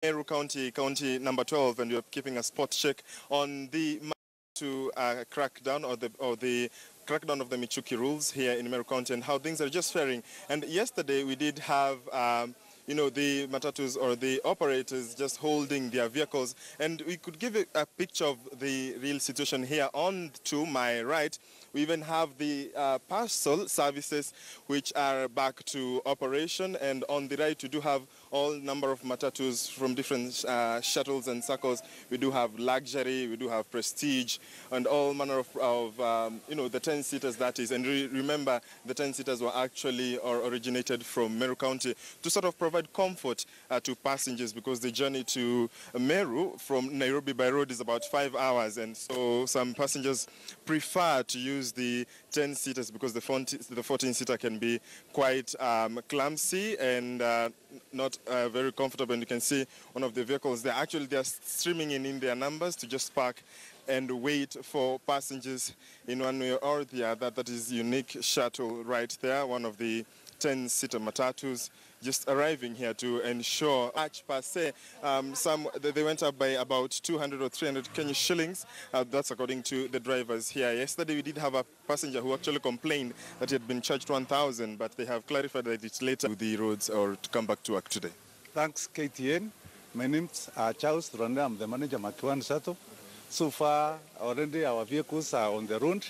Meru County, county number 12, and we're keeping a spot check on the crackdown or the crackdown of the michuki rules here in Meru County and how things are just faring. And yesterday we did have the matatus or the operators just holding their vehicles, and we could give a picture of the real situation here. On to my right, we even have the parcel services which are back to operation, and on the right we do have all number of matatus from different shuttles and circles. We do have luxury, we do have prestige, and all manner of the 10-seaters that is. And remember, the 10-seaters were actually or originated from Meru County to sort of provide comfort to passengers, because the journey to Meru from Nairobi by road is about 5 hours, and so some passengers prefer to use the 10-seaters because the 14-seater can be quite clumsy and not very comfortable. And you can see one of the vehicles, they're streaming in their numbers to just park and wait for passengers in one way or the other. That is unique shuttle right there, one of the 10-seater matatus just arriving here to ensure much per se. They went up by about 200 or 300 Kenya shillings. That's according to the drivers here. Yesterday we did have a passenger who actually complained that he had been charged 1,000, but they have clarified that it's later to the roads or to come back to work today. Thanks, KTN. My name's Charles Randa. I'm the manager of Makiwan Shuttle. So far, already our vehicles are on the road,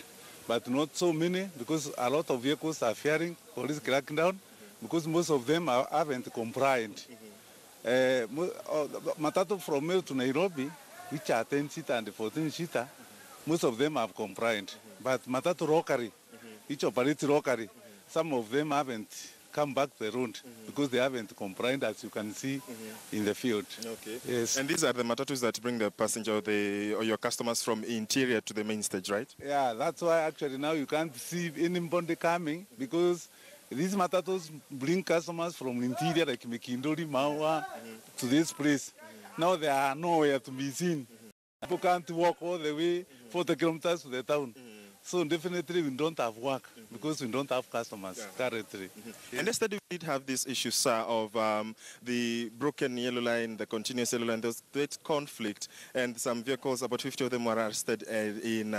but not so many, because a lot of vehicles are fearing police crackdown, because most of them haven't complied. Matatu from Meru to Nairobi, which are 10-seater and 14-seater, most of them have complied. But Matatu Rokari, which operates Rokari, some of them haven't come back to the road because they haven't complied, as you can see in the field. Okay. Yes. And these are the matatus that bring the passenger or your customers from interior to the main stage, right? Yeah, that's why actually now you can't see anybody coming, because these matatus bring customers from interior like Mekindori, Maua to this place. Now they are nowhere to be seen. People can't walk all the way 40 kilometers to the town. So definitely we don't have work because we don't have customers currently. And yesterday we did have this issue, sir, of the broken yellow line, the continuous yellow line. There was great conflict, and some vehicles, about 50 of them, were arrested in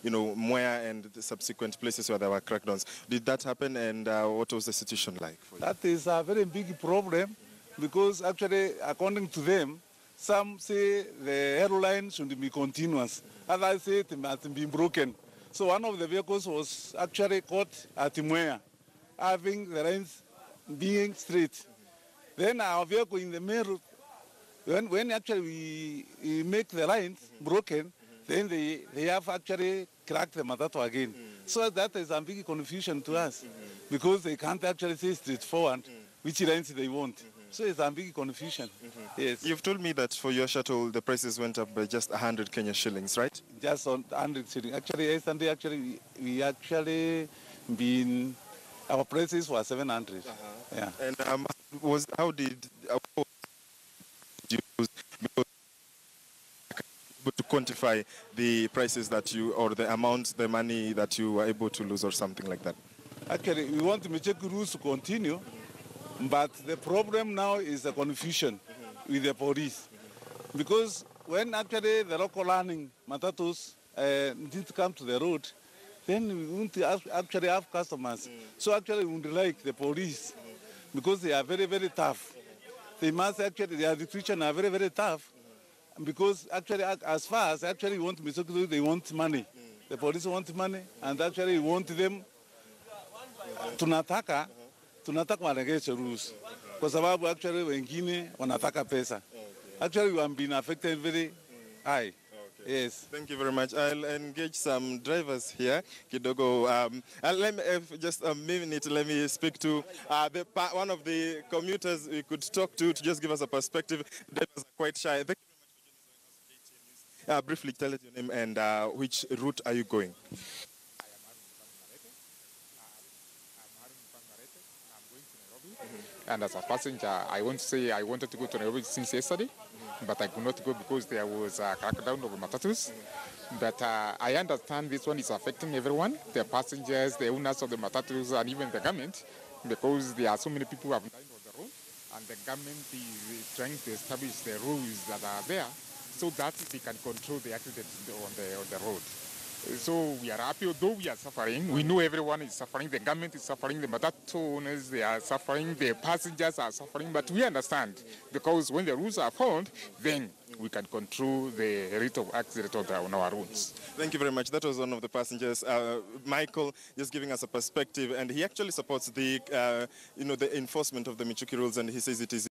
Mwea and the subsequent places where there were crackdowns. Did that happen, and what was the situation like for you? That is a very big problem, because actually, according to them, some say the airline should be continuous. Others say it must be broken. So one of the vehicles was actually caught at Mwea, having the lines being straight. Then our vehicle in the Meru, when actually we make the lines broken, then they have actually cracked the matatu again. So that is a big confusion to us, because they can't actually say straightforward which lines they want. So it's a big confusion. Yes. You've told me that for your shuttle, the prices went up by just 100 Kenya shillings, right? Just on 100 shillings. Actually, yesterday, we actually been, our prices were 700. Yeah. And how did you use to quantify the prices that you, or the amount, the money that you were able to lose or something like that? Actually, we want the michuki rules to continue. But the problem now is the confusion with the police. Because when actually the local learning matatus didn't come to the road, then we won't actually have customers. So actually we would like the police, because they are very, very tough. They must actually, their restrictions are very, very tough. Because actually, as far as actually want michuki, they want money. The police want money, and actually want them to nataka. Tunataka waregeshe rules, kwa sababu actually wengine wanataka pesa. Actually we have been affected very high. Okay. Yes. Thank you very much. I'll engage some drivers here. Kidogo, let me, just a minute, let me speak to one of the commuters we could talk to just give us a perspective. The drivers are quite shy. Thank you very much for joining us on KTN News. Briefly tell us your name and which route are you going? And as a passenger, I want to say I wanted to go to Nairobi since yesterday, but I could not go because there was a crackdown of matatus. But I understand this one is affecting everyone, the passengers, the owners of the matatus, and even the government, because there are so many people who have died on the road, and the government is trying to establish the rules that are there so that they can control the accidents on the road. So we are happy, although we are suffering. We know everyone is suffering. The government is suffering. The matatu owners, they are suffering. The passengers are suffering. But we understand, because when the rules are followed, then we can control the rate of accident on our roads. Thank you very much. That was one of the passengers, Michael, just giving us a perspective, and he actually supports the, the enforcement of the Michuki rules, and he says it is